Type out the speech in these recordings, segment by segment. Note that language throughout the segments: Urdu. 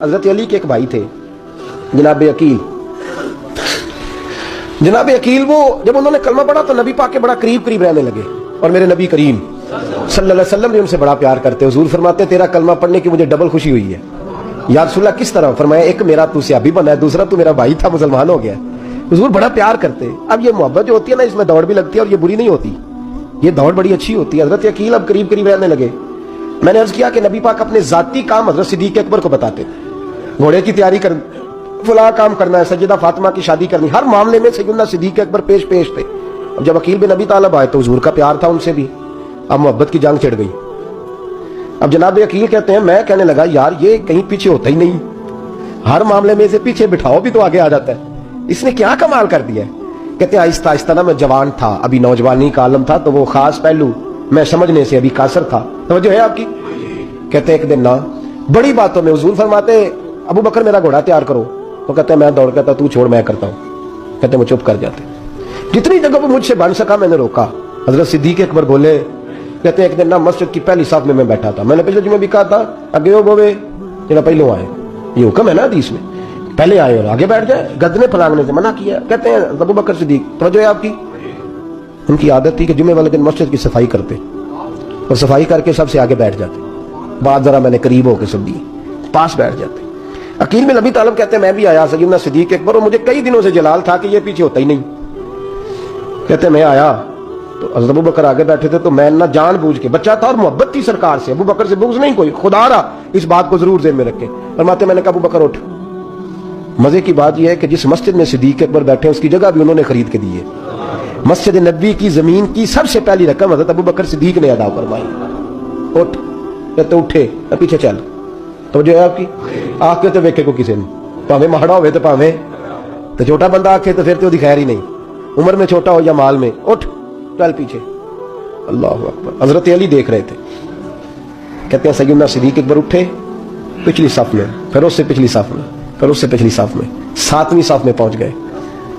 حضرت علی کے ایک بھائی تھے جناب عقیل. جناب عقیل وہ جب انہوں نے کلمہ پڑھا تو نبی پاک کے بڑا قریب رہنے لگے, اور میرے نبی کریم صلی اللہ علیہ وسلم بھی ان سے بڑا پیار کرتے. حضور فرماتے تیرا کلمہ پڑھنے کی مجھے ڈبل خوشی ہوئی ہے. یا رسول اللہ کس طرح؟ فرمایا ایک میرا تو صحابی بنا ہے, دوسرا تو میرا بھائی تھا مسلمان ہو گیا. حضور بڑا پیار کرتے. اب یہ محبت جو ہوتی ہے نا, اس میں دوڑ بھی لگتی ہے اور یہ بری نہیں ہوتی, یہ دوڑ بڑی اچھی ہوتی ہے. حضرت عقیل اب قریب رہنے لگے. میں نے عرض کیا کہ نبی پاک اپنے ذاتی کام حضرت صدیق اکبر کو بتاتے تھے. گھوڑے کی تیاری کر, فلاں کام کرنا ہے, سیدہ فاطمہ کی شادی کرنی, ہر معاملے میں سیدنا صدیق اکبر پیش تھے. اب جب عقیل بن ابی طالب آئے تو حضور کا پیار تھا ان سے بھی, اب محبت کی جنگ چڑھ گئی. اب جناب عقیل کہتے ہیں میں کہنے لگا یار یہ کہیں پیچھے ہوتا ہی نہیں, ہر معاملے میں اسے پیچھے بٹھاؤ بھی تو آگے آ جاتا ہے, اس نے کیا کمال کر دیا ہے. کہتے ہیں آہستہ آہستہ نا میں جوان تھا, ابھی نوجوانی کا عالم تھا, تو وہ خاص پہلو میں سمجھنے سے ابھی قاصر تھا. توجہ ہے آپ کی؟ کہتے ایک دن نا بڑی باتوں میں حضور فرماتے ابو بکر میرا گھوڑا تیار کرو, تو کہتے ہیں میں دوڑ کہتا تو چھوڑ میں کرتا ہوں. کہتے ہیں وہ چپ کر جاتے. جتنی جگہ پہ مجھ سے بن سکا میں نے روکا. حضرت صدیق اکبر بولے, کہتے ہیں ایک دن نا مسجد کی پہلی صف میں بیٹھا تھا. میں نے پچھلے جمعے بھی کہا تھا اگے ہو بوے جنا پہلو آئے, یہ حکم ہے نا حدیث میں, پہلے آئے اور آگے بیٹھ جائے, گدنے پھلانگنے سے منع کیا. کہتے ہیں ابو بکر صدیق توجہ ہے آپ کی, ان کی عادت تھی کہ جمعے والے دن مسجد کی صفائی کرتے اور صفائی کر کے سب سے آگے بیٹھ جاتے. بات ذرا میں نے قریب ہو کے سن دی, پاس بیٹھ جاتے. عقیل بن ابی طالب کہتے ہیں میں بھی آیا سیدنا صدیق اکبر, اور مجھے کئی دنوں سے جلال تھا کہ یہ پیچھے ہوتا ہی نہیں. کہتے ہیں میں آیا تو حضرت ابو بکر آگے بیٹھے تھے, تو میں نہ جان بوجھ کے, بچہ تھا اور محبت تھی سرکار سے, ابو بکر سے بغض نہیں کوئی, خدا رہا اس بات کو ضرور ذہن میں رکھے. فرماتے میں نے کہا ابو بکر اٹھ. مزے کی بات یہ ہے کہ جس مسجد میں صدیق اکبر بیٹھے اس کی جگہ بھی انہوں نے خرید کے دی ہے. مسجد نبوی کی زمین کی سب سے پہلی رقم حضرت ابو بکر صدیق نے ادا فرمائی. اٹھ. کہتے اٹھے, پیچھے چل. تو جو ہے آپ کی آنکھ کے تو ویکھے کو کسی نے, پاویں ماڑا ہوئے تو پاویں تو چھوٹا بندہ آنکھے تو پھر تو خیر ہی نہیں, عمر میں چھوٹا ہو یا مال میں. اٹھ چل پیچھے. اللہ اکبر. حضرت علی دیکھ رہے تھے. کہتے ہیں سیدنا صدیق اکبر اٹھے, پچھلی صف میں, پھر اس سے پچھلی صف میں, پھر اس سے پچھلی صف میں, 7ویں صف میں پہنچ گئے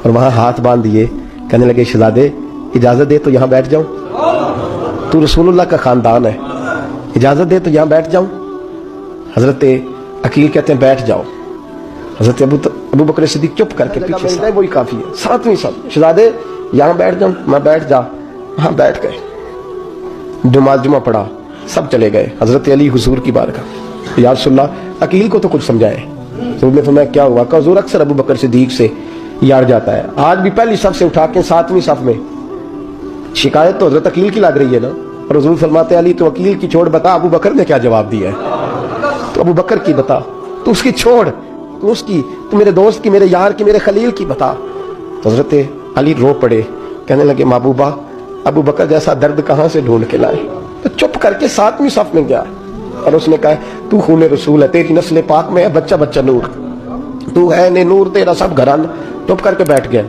اور وہاں ہاتھ باندھ دیے. کہنے لگے شہزادے اجازت دے تو یہاں بیٹھ جاؤں, تو رسول اللہ کا خاندان ہے, اجازت دے تو یہاں بیٹھ جاؤں. حضرت عقیل کہتے ہیں بیٹھ جاؤ. حضرت ابو بکر صدیق چپ کر کے پیچھے سے, وہی کافی ہے, 7ویں صف. شہزادے یہاں بیٹھ جاؤں. میں بیٹھ جا. وہاں بیٹھ گئے, جمعہ پڑھا, سب چلے گئے. حضرت علی حضور کی بارگاہ, یا رسول اللہ عقیل کو تو کچھ سمجھائے. حضور نے فرمایا کیا ہوا؟ کہ حضور اکثر ابو بکر صدیق سے یار جاتا ہے, آج بھی پہلی صف سے اٹھا کے 7ویں صف میں. شکایت تو حضرت عقیل کی لگ رہی ہے نا. اور حضور فرماتے علی تو عقیل کی چھوڑ, بتا ابو بکر نے کیا جواب دیا ہے. تو ابو بکر کی بتا, تو اس کی چھوڑ, تو اس کی, تو میرے دوست کی, میرے یار کی, میرے خلیل کی بتا. تو حضرت علی رو پڑے, کہنے لگے محبوبہ ابو بکر جیسا درد کہاں سے ڈھونڈ کے لائے. تو چپ کر کے 7ویں صف میں گیا اور اس نے کہا تو خون رسول ہے, تیری نسل پاک میں ہے بچہ نور, تو ہے نے نور, تیرا سب گھران. چپ کر کے بیٹھ گیا.